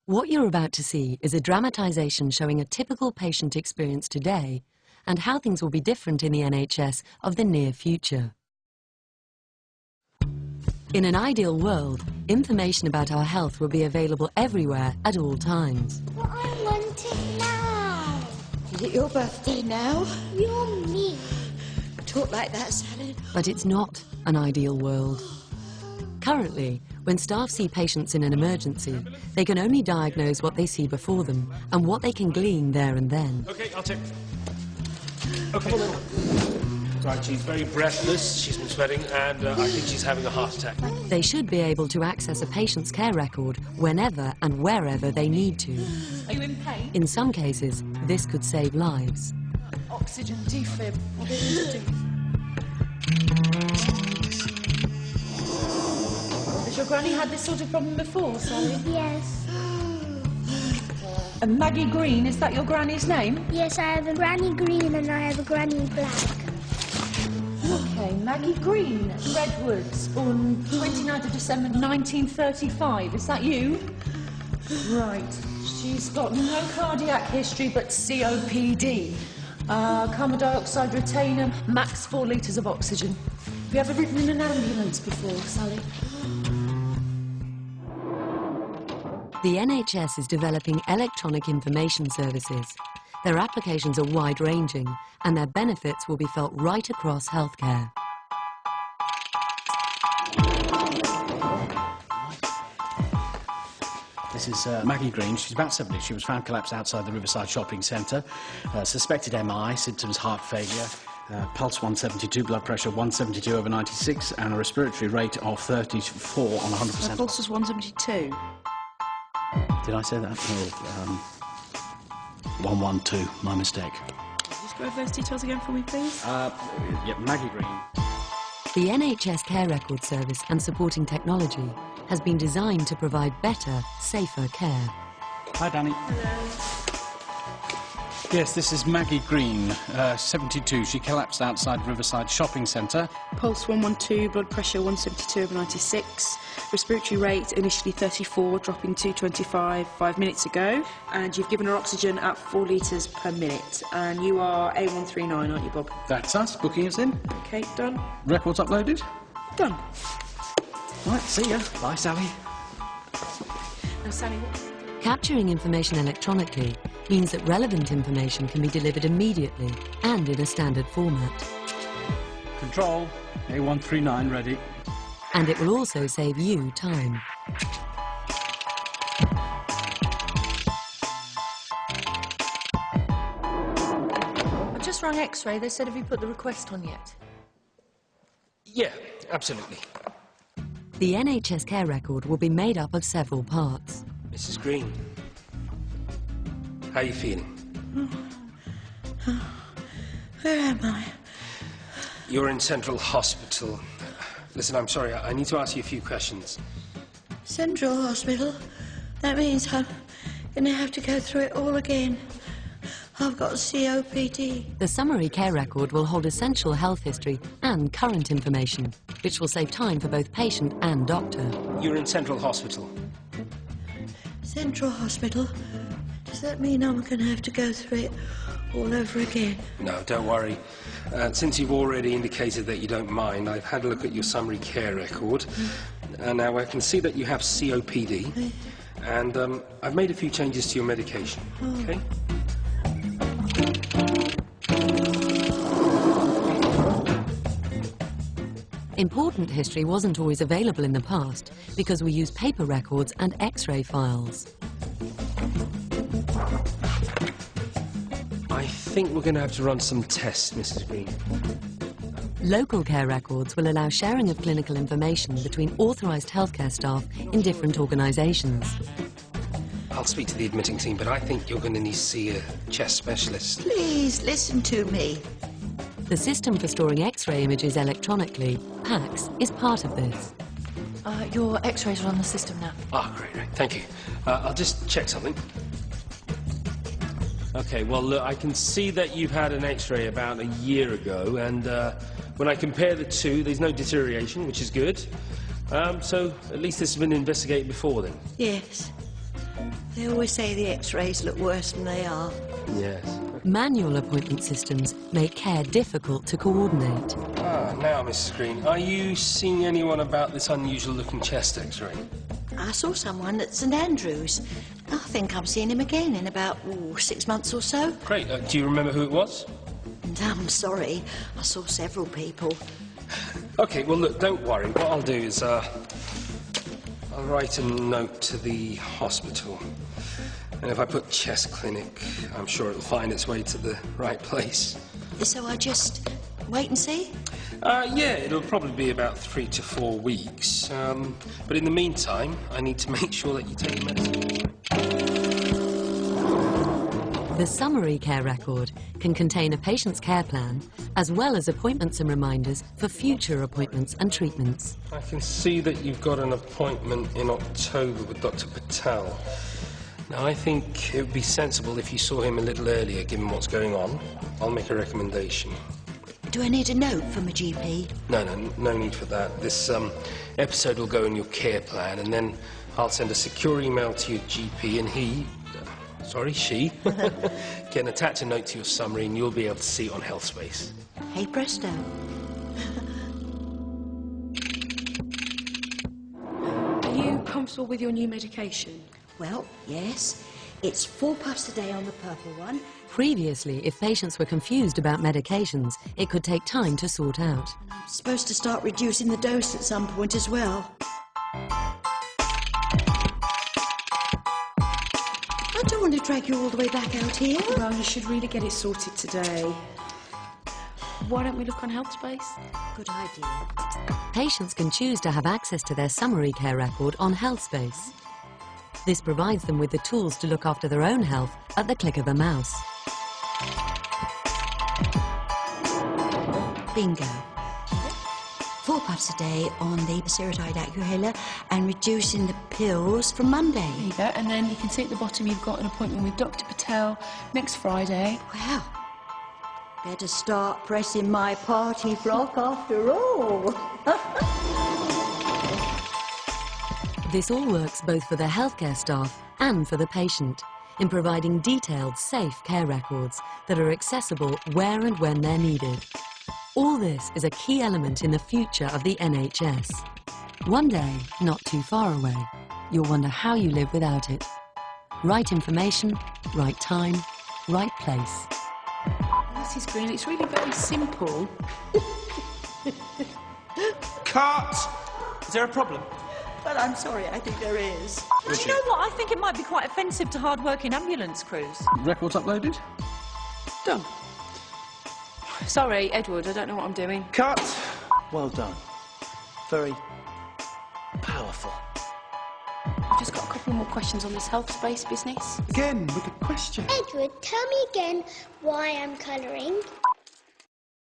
What you're about to see is a dramatisation showing a typical patient experience today and how things will be different in the NHS of the near future. In an ideal world, information about our health will be available everywhere at all times. But I want it now. Is it your birthday now? You're me. Talk like that, Sally. But it's not an ideal world. Currently, when staff see patients in an emergency, they can only diagnose what they see before them and what they can glean there and then. Okay, I'll take. Okay. Right, she's very breathless, she's been sweating, and I think she's having a heart attack. They should be able to access a patient's care record whenever and wherever they need to. Are you in pain? In some cases, this could save lives. Oxygen defib. What it is to do. Has your granny had this sort of problem before, Sally? Yes. And Maggie Green, is that your granny's name? Yes, I have a Granny Green and I have a Granny Black. Okay, Maggie Green, Redwoods, born 29th of December 1935. Is that you? Right. She's got no cardiac history but COPD. Carbon dioxide retainer, max 4 litres of oxygen. Have you ever ridden in an ambulance before, Sally? The NHS is developing electronic information services. Their applications are wide-ranging, and their benefits will be felt right across healthcare. This is Maggie Green. She's about 70. She was found collapsed outside the Riverside Shopping Centre. Suspected MI, symptoms heart failure, pulse 172, blood pressure 172/96, and a respiratory rate of 34 on 100%. My pulse was 172. Did I say that? Oh, 112, my mistake. Just go over those details again for me, please. Yeah, Maggie Green. The NHS Care Record Service and supporting technology has been designed to provide better, safer care. Hi, Danny. Yes, this is Maggie Green, 72. She collapsed outside Riverside Shopping Centre. Pulse 112, blood pressure 172/96. Respiratory rate initially 34, dropping to 25 5 minutes ago. And you've given her oxygen at 4 litres per minute. And you are A139, aren't you, Bob? That's us. Booking us in. Okay, done. Records uploaded. Done. Right, see ya. Bye, Sally. Now, Sally, what? Capturing information electronically means that relevant information can be delivered immediately and in a standard format. Control, A139 ready. And it will also save you time. I just rang X-ray. They said, have you put the request on yet? Yeah, absolutely. The NHS Care Record will be made up of several parts. Mrs. Green, how are you feeling? Where am I? You're in Central Hospital. Listen, I'm sorry, I need to ask you a few questions. Central Hospital? That means I'm going to have to go through it all again. I've got COPD. The summary care record will hold essential health history and current information, which will save time for both patient and doctor. You're in Central Hospital. Central Hospital? Does that mean I'm going to have to go through it all over again? No, don't worry. Since you've already indicated that you don't mind, I've had a look at your summary care record. And now I can see that you have COPD. And I've made a few changes to your medication. Okay? Important history wasn't always available in the past because we used paper records and X-ray files. I think we're going to have to run some tests, Mrs. Green. Local care records will allow sharing of clinical information between authorised healthcare staff in different organisations. I'll speak to the admitting team, but I think you're going to need to see a chest specialist. Please, listen to me. The system for storing X-ray images electronically, PACS, is part of this. Your X-rays are on the system now. Ah, great, great. Thank you. I'll just check something. Okay, well, look, I can see that you've had an X-ray about a year ago, and when I compare the two, there's no deterioration, which is good. So at least this has been investigated before then. Yes. They always say the X-rays look worse than they are. Yes. Manual appointment systems make care difficult to coordinate. Now, Mrs. Green, are you seeing anyone about this unusual-looking chest X-ray? I saw someone at St Andrews. I think I'm seeing him again in about 6 months or so. Great. Do you remember who it was? And I'm sorry, I saw several people. OK, well, look, don't worry. What I'll do is, I'll write a note to the hospital. And if I put chest clinic, I'm sure it'll find its way to the right place. So I just wait and see? Yeah, it'll probably be about 3 to 4 weeks. But in the meantime, I need to make sure that you take your medicine. The summary care record can contain a patient's care plan, as well as appointments and reminders for future appointments and treatments. I can see that you've got an appointment in October with Dr. Patel. Now, I think it would be sensible if you saw him a little earlier, given what's going on. I'll make a recommendation. Do I need a note from a GP? No need for that. This episode will go in your care plan, and then I'll send a secure email to your GP, and she, can attach a note to your summary, and you'll be able to see it on HealthSpace. Hey, presto. Are you comfortable with your new medication? Well, yes. It's 4 puffs a day on the purple one. Previously, if patients were confused about medications, it could take time to sort out. I'm supposed to start reducing the dose at some point as well. I don't want to drag you all the way back out here. Well, you should really get it sorted today. Why don't we look on HealthSpace? Good idea. Patients can choose to have access to their summary care record on HealthSpace. This provides them with the tools to look after their own health at the click of a mouse. Bingo. 4 puffs a day on the Seretide Acuhela and reducing the pills from Monday. There you go, and then you can see at the bottom you've got an appointment with Dr. Patel next Friday. Well, better start pressing my party frock after all. This all works both for the healthcare staff and for the patient in providing detailed, safe care records that are accessible where and when they're needed. All this is a key element in the future of the NHS. One day, not too far away, you'll wonder how you live without it. Right information, right time, right place. Mrs. Green, it's really very simple. Cut! Is there a problem? Well, I'm sorry, I think there is. Do you know what? I think it might be quite offensive to hard-working ambulance crews. Records uploaded? Done. Sorry, Edward, I don't know what I'm doing. Cut! Well done. Very powerful. I've just got a couple more questions on this HealthSpace business. Again, with a question. Edward, tell me again why I'm colouring.